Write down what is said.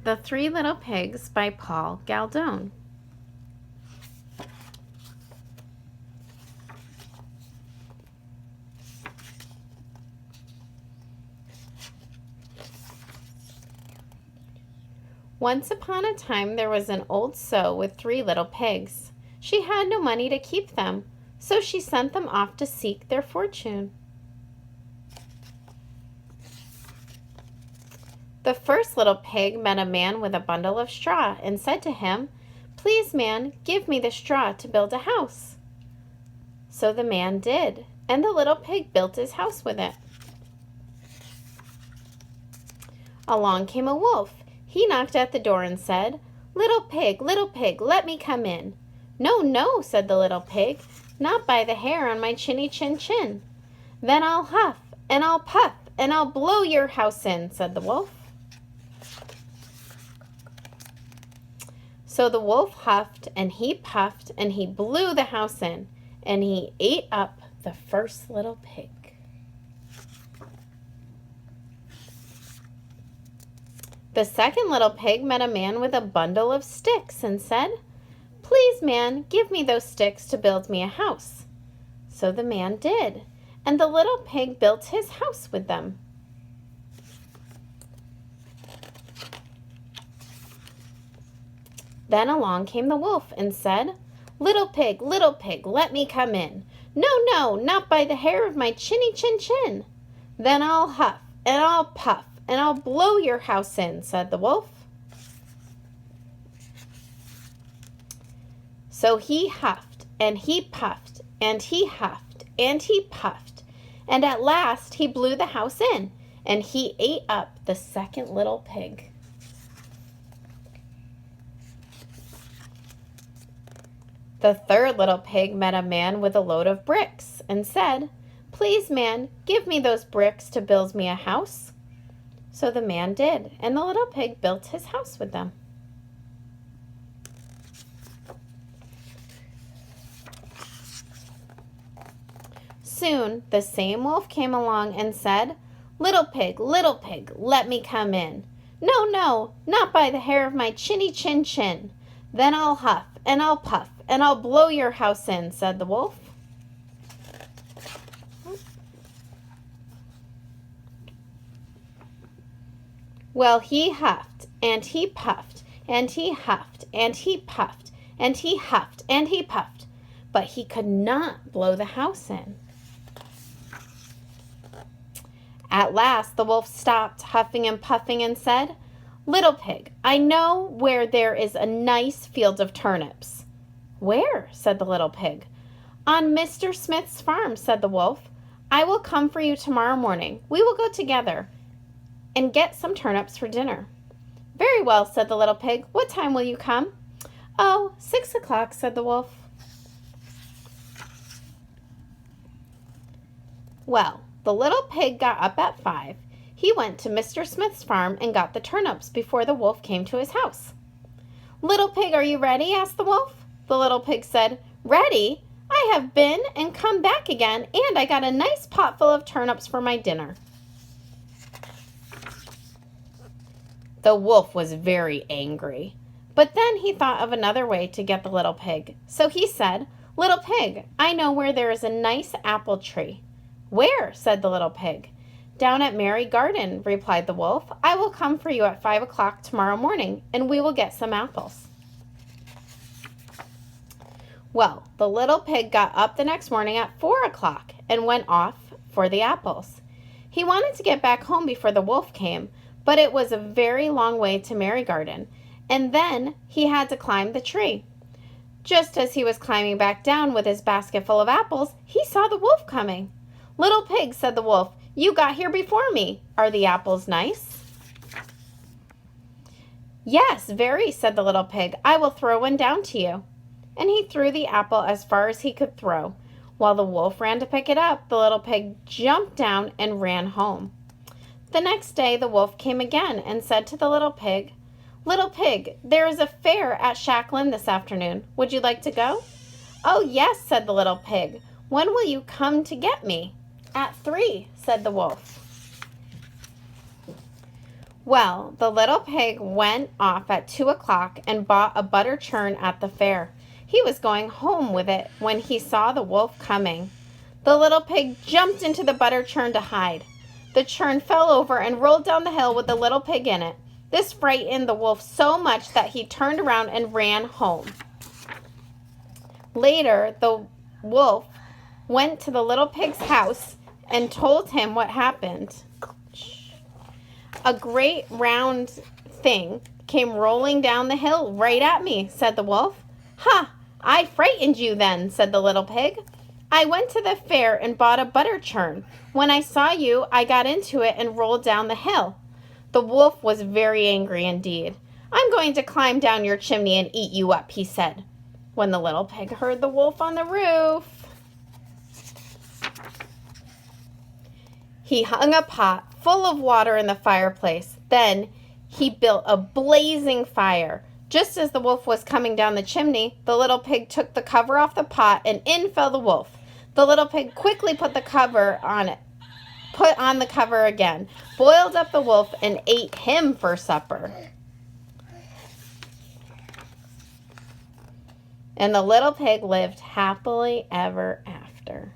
The Three Little Pigs by Paul Galdone. Once upon a time there was an old sow with 3 little pigs. She had no money to keep them, so she sent them off to seek their fortune. The first little pig met a man with a bundle of straw and said to him, "Please, man, give me the straw to build a house." So the man did, and the little pig built his house with it. Along came a wolf. He knocked at the door and said, little pig, let me come in." "No, no," said the little pig, "not by the hair on my chinny chin chin." "Then I'll huff, and I'll puff, and I'll blow your house in," said the wolf. So the wolf huffed, and he puffed, and he blew the house in, and he ate up the first little pig. The second little pig met a man with a bundle of sticks and said, "Please, man, give me those sticks to build me a house." So the man did, and the little pig built his house with them. Then along came the wolf and said, little pig, let me come in." "No, no, not by the hair of my chinny chin chin." "Then I'll huff, and I'll puff, and I'll blow your house in," said the wolf. So he huffed, and he puffed, and he huffed, and he puffed, and at last he blew the house in, and he ate up the second little pig. The third little pig met a man with a load of bricks and said, "Please, man, give me those bricks to build me a house." So the man did, and the little pig built his house with them. Soon the same wolf came along and said, little pig, let me come in." "No, no, not by the hair of my chinny chin chin." "Then I'll huff, and I'll puff, and I'll blow your house in," said the wolf. Well, he huffed, and he puffed, and he huffed, and he puffed, and he huffed, and he puffed, but he could not blow the house in. At last the wolf stopped huffing and puffing and said, little pig, I know where there is a nice field of turnips." "Where?" said the little pig. "On Mr. Smith's farm," said the wolf. "I will come for you tomorrow morning. We will go together and get some turnips for dinner." "Very well," said the little pig. "What time will you come?" "Oh, 6 o'clock," said the wolf. Well, the little pig got up at 5. He went to Mr. Smith's farm and got the turnips before the wolf came to his house. "Little pig, are you ready?" asked the wolf. The little pig said, "Ready? I have been and come back again, and I got a nice pot full of turnips for my dinner." The wolf was very angry, but then he thought of another way to get the little pig. So he said, "Little pig, I know where there is a nice apple tree." "Where?" said the little pig. "Down at Merry Garden," replied the wolf. "I will come for you at 5 o'clock tomorrow morning, and we will get some apples." Well, the little pig got up the next morning at 4 o'clock and went off for the apples. He wanted to get back home before the wolf came, but it was a very long way to Merry Garden, and then he had to climb the tree. Just as he was climbing back down with his basket full of apples, he saw the wolf coming. "Little pig," said the wolf, "you got here before me. Are the apples nice?" "Yes, very," said the little pig. "I will throw one down to you." And he threw the apple as far as he could throw. While the wolf ran to pick it up, the little pig jumped down and ran home. The next day the wolf came again and said to the little pig, "Little pig, there is a fair at Shacklin this afternoon. Would you like to go?" "Oh, yes," said the little pig. "When will you come to get me?" "At 3, said the wolf. Well, the little pig went off at 2 o'clock and bought a butter churn at the fair. He was going home with it when he saw the wolf coming. The little pig jumped into the butter churn to hide. The churn fell over and rolled down the hill with the little pig in it. This frightened the wolf so much that he turned around and ran home. Later, the wolf went to the little pig's house and told him what happened. A great round thing came rolling down the hill right at me, said the wolf. Ha! I frightened you then, said the little pig. I went to the fair and bought a butter churn. When I saw you, I got into it and rolled down the hill. The wolf was very angry indeed. I'm going to climb down your chimney and eat you up, he said. When the little pig heard the wolf on the roof, he hung a pot full of water in the fireplace. Then he built a blazing fire. Just as the wolf was coming down the chimney, the little pig took the cover off the pot and in fell the wolf. The little pig quickly put on the cover again, boiled up the wolf, and ate him for supper. And the little pig lived happily ever after.